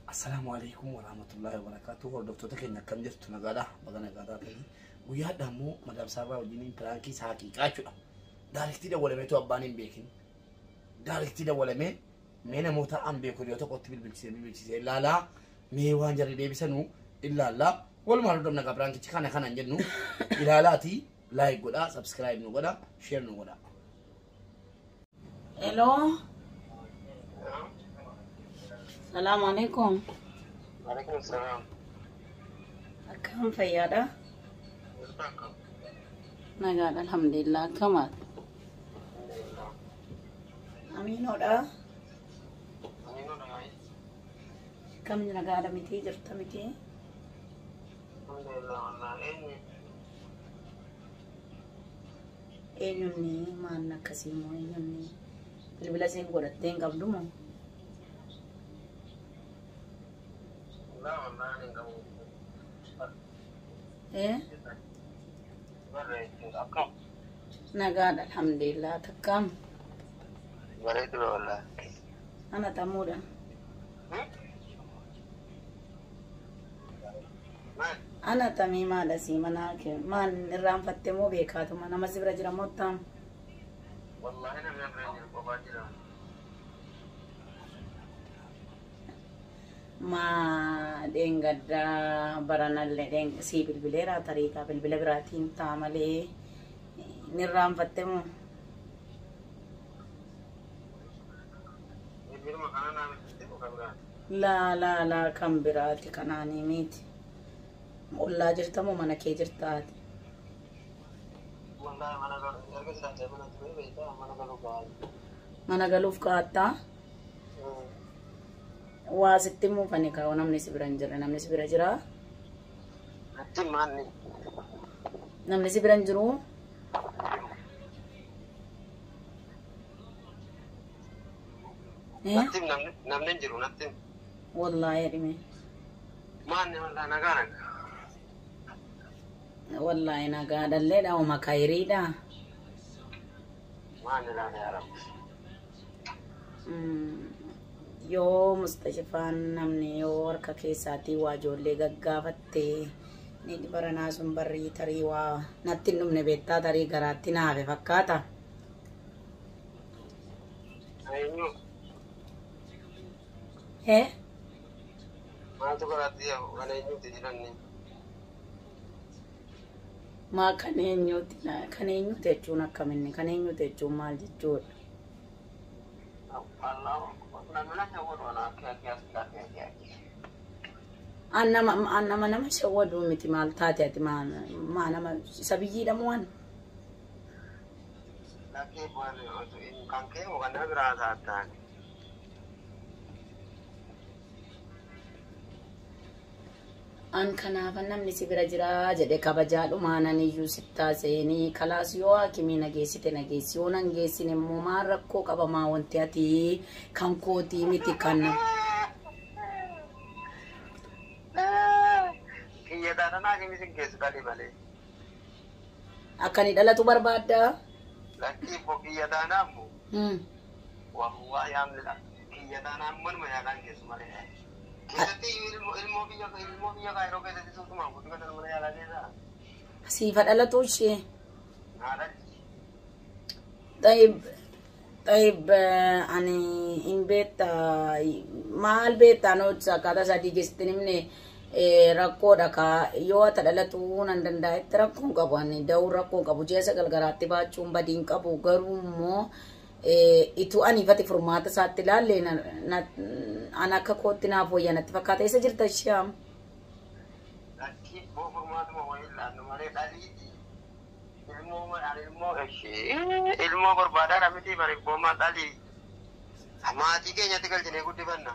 Assalamu alaikum warahmatullahi wabarakatuh. Hordoftoota keenya akkam jirtu nagaadha baga nagaadaa ta'e guyyaadha immoo madaam sarraa wajjin pirankii haqiiqaa jechuudha. Daarektii dawwalameetu abbaan hin beekin. Daarektii dawwalamee mee namoota an beeku yoo tokkotti bilbilchisee ilaalaa mee waan jarri deebisanu ilaallaa walumaa dhufna nagaa pirankichi kana kanan jennu ilaalaati like godhaa subscribe nu godhaa share nu godhaa. Hello. Assalamu alaikum. Waalaikum salam. Akkam fayyaadha? Nagaadha alhamdulillah. Akkamaat? Aminoodha? Kam nagaadha miti jirta miti? Alhamdulillah wallahi eenyumni maan akkasii moo eenyumni bilbila isiin godhattee hin qabdu moo? Nagaadha alhamdulillah. Takkam? Bareedu wallahi. Ana tamuudha. Ana tamiimaadha si mana ke maan irraanfatte moo beekaatuma nama si bira jira moo taam? Wallahi namni bira jiru qofaa jira. Ma dengadda baranalle den si bilbilera tariqa bilbila biratiin taamalee nirraanfatte moo? La kan biraati kanaanii miti. Ollaa jirta moo mana kee jirtaati? Mana galuuf kaattaa? Waa sitti muufani kaa'u namni si bira hin jirre. Namni si bira jiraa? Namni si bira hin jiruu? Namni hin jiru natti. Wallahi dhime. Maanni wallahi nagaa. Wallahi nagaadhallee dha uma kayriidha. Maanni laana yaa rabbi. Yoo mustashifaan namni yoo harka keessaatii waa ijoollee gaggaafattee ni baranaa sun barrii tarii waa natti hin dhumne beektaa tarii garaatti naafe fakkaata. Eenyu? Hee? Maaltu garaatti waan eenyuuti jiranni? Maa kan eenyuuti jechuun akkaminni kan eenyuuti jechuun maal jechuudha? Nama shawwaduu miti maal taate ati maa nama isa biyyiidha moo waan? Kan kee waan nama biraa taatan. An kanaafan namni si bira jira jedhe kabajaadhumaan aniyyuu sittaa seenii kalaas yoo hakimii nageessite nageessi yoo nangeessine immoo maal rakkoo qabamaa wanti ati kan kootii miti kan Kiyyataan hakimii sin keessu qalii malee. Akkani dhalatu barbaadda? Lakkii boo kiyyataan ammoo. Waa yaamnidha. Kiyyataan ammoo nama yaalaan keessu malee. Ilmoo biyya kaayiroo keessatti suutumaan guddifatan mana yaalaa keessaa. Siifa dhalatu ishee. Taib ani in beekta maal beekta nooti akkaataa sadii keessatti nimne rakkoodha kaa yoo ata dhalatu nan danda'etti rakkoon qabu ani da'uu rakkoon qabu ji'a sagal garaatti baachuun badiin qabu garuu immoo itu ani fati furmaata isaatti ilaalle an akka kootti naaf wayyanatti fakkaata eessa jirta ishaam? Lakkii boo furmaatuma wayii ilaannu malee dhaliiti. Ilmoo barbaadaadha miti bareebboomaa dhalii. Maatii keenyatti galchinee guddifanna.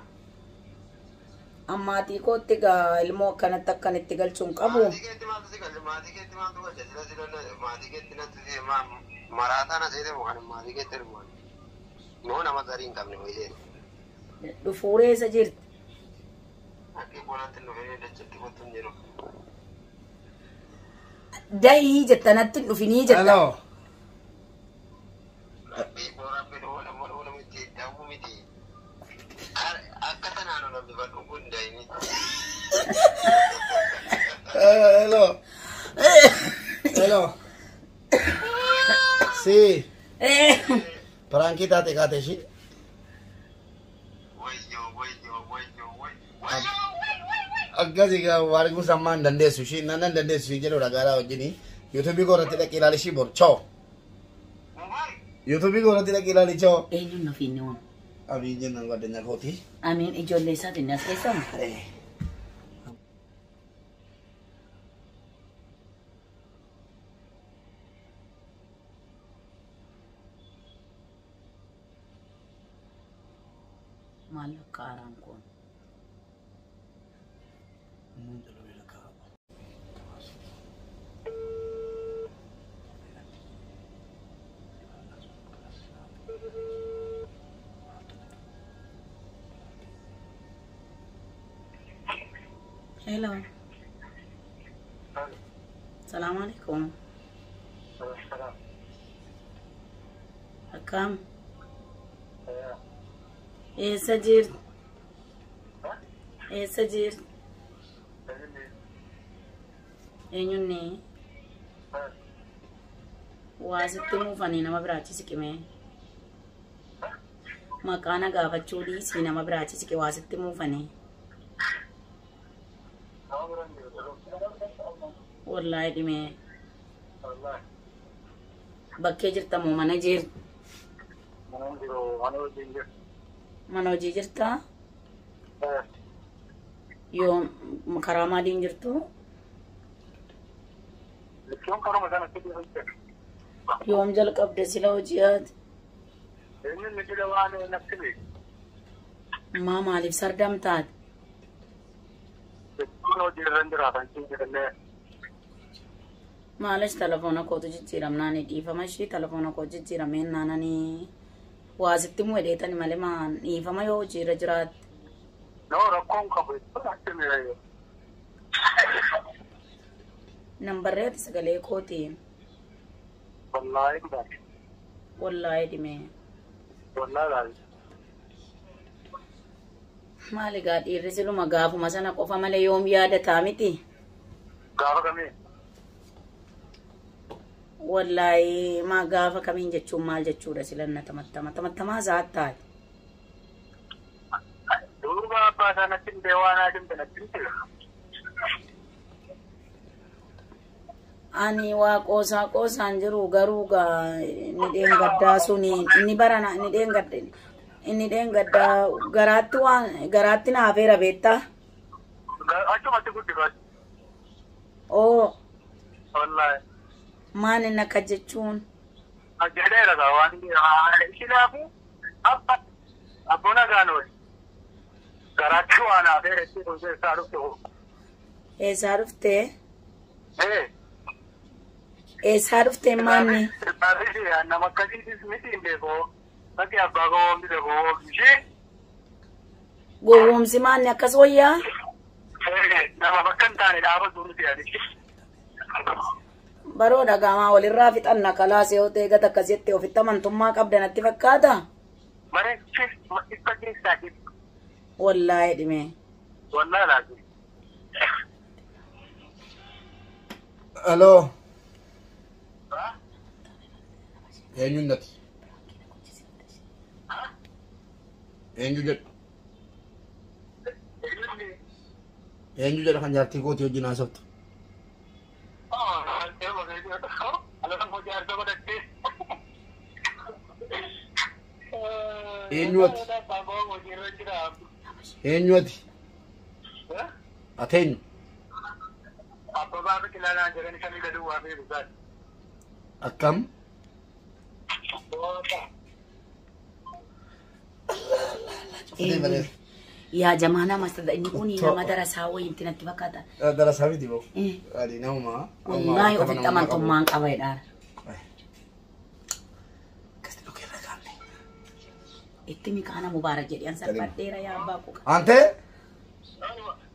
Ammaatii kootti gaa ilmoo akkanatti akkanitti galchuun qabu. Maatii keetti maaltu si galche? Maatii keetti maaltu galche? Maatii keetti natti maraataa na seete moo kan maatii keetti hirmaatu? Moo nama garii hin qabne wayii. Dhufuuree isa jirti. Akkii boolatti nu fedhee dachatti kottu hin jiru. Dahii jettanatti hin dhufinii jetta. Hello. Rabbi boora fedhu wala miti dawwu miti. Akka tanaan Hello. Hello. Sí. Pranki taate kaate shi. Akkasi ga wargu samman dandeessu shi nan dandeessu shi jedhu dhagaadhaa wajjini YouTube irratti dhaqee ilaali shi bor ciao. YouTube irratti dhaqee ilaali ciao. Eenyuun na finne waan? Abiin jennan godhanya kooti. Amiin ijoollee isaatiin as keessan. Maal kaaraan kun? Hello. Assalamualaikum. Akkam? Eessa jirtu? Eessa jirtu? Eenyunni? Waa sitti muufanii nama biraachi siqime. Maqaana gaafachuu dhiisii nama biraachi siqe waa sitti muufanii. Wallahi dhime. Bakkee jirta moo mana jirtu? Mana hojii jirta? Yoo karaa maaliin jirtu? Yoom jalqabde sila hojii ati? Maa maaliif sardamtaati? Maalish telefoona kootu jijjiiramnaan dhiifama ishii telefoona koo jijjiirameen naananii waa sitti muudheetani malee maan dhiifama yoo hojiirra jiraatti. Nambarree ati sagalee kootiin. Wallaahi dhime. Maali gaa dhiirri siluma gaafuma sana qofa malee yoom yaadataa miti? Gaafa kamii? Wallahi maa gaafa kamiin jechuun maal jechuudha silanna tamattamaa zaataati. Duuba abbaa sanatti hin deewaanaa jimte natti hin tira. Ani waa qoosaan jiru garuu gaa inni dheengaddaa suni inni barana inni dheengaddaa garaatti na hafeera beektaa? Achumatti guddifatu. Oo. Wallahi. Maan inni akka jechuun? Jedheera gaa waan ishilaafu abbona gaanooli. Garaatti waan hafeera itti eessaa dhufte hoo? Eessaa dhuftee? Eessaa dhuftee maanni? Nama akkasiitis miti hin beekoo. Bakki abbaa gowwoomsite gowwoomsishee. Gowwoomsi maanni akkas wayyaa? Nama bakka hin taane dhaaba duruti adichi. Baroo dhagaamaa walirraa fixanna kalaasee yoo ta'e gata akkasitti ofitti amantummaa qabda natti fakkaata? Bareechis dhibba keessaa dhibba. Wallaahi dhime. Wallaahi laatu. Hello. Eenyuun nati? Eenyu jedhu? Eenyu jedha kan jaartii kootii wajjin haasoftu? Eenyuati? Eenyuati? Ati eenyu? Akkam? Yaa jamaana mastada inni kun nama darasaa wayiinti natti fakkaata. Darasaa miti boo? Adi nama. Wallahi ofitti amantummaan qaba jedhaan. Kasti dhugee irra gaafne. Itti mikaana mubaarak jedhi an salphadheera yaa abbaa kuka. Ante?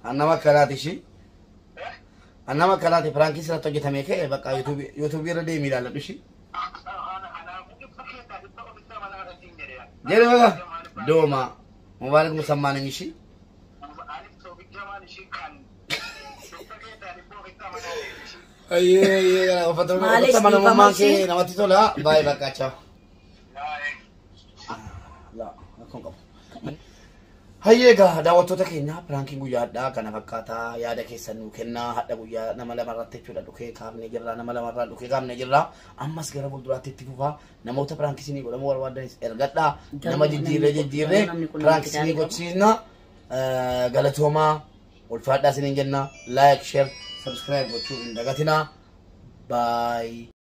Annama akkanaati ishii? Annama akkanaati Pranki sirratti hojjetame ka'e bakka YouTube irra deemee ilaaladhu ishii? Jedhe baga? Dooma. Mubaarak musammaan inni ishii? namatti tola. Baay'ee bakka ciao. Hayyeegaa daawwattoota keenya piraankiin guyyaadhaa kana fakkaataa yaada keessan nuu kennaa hadha guyyaa nama lamarratti jechuudha dhukee kaafnee jirra nama lamarraa dhukee kaafnee jirra ammas gara fuulduraatti itti fufaa namoota piraankisinii godhamuu barbaadan ergadhaa nama jijjiirree piraankisinii gochisiisna galatoomaa ulfaadhaa isiniin jenna like share subscribe gochuu hin dagatinaa bye.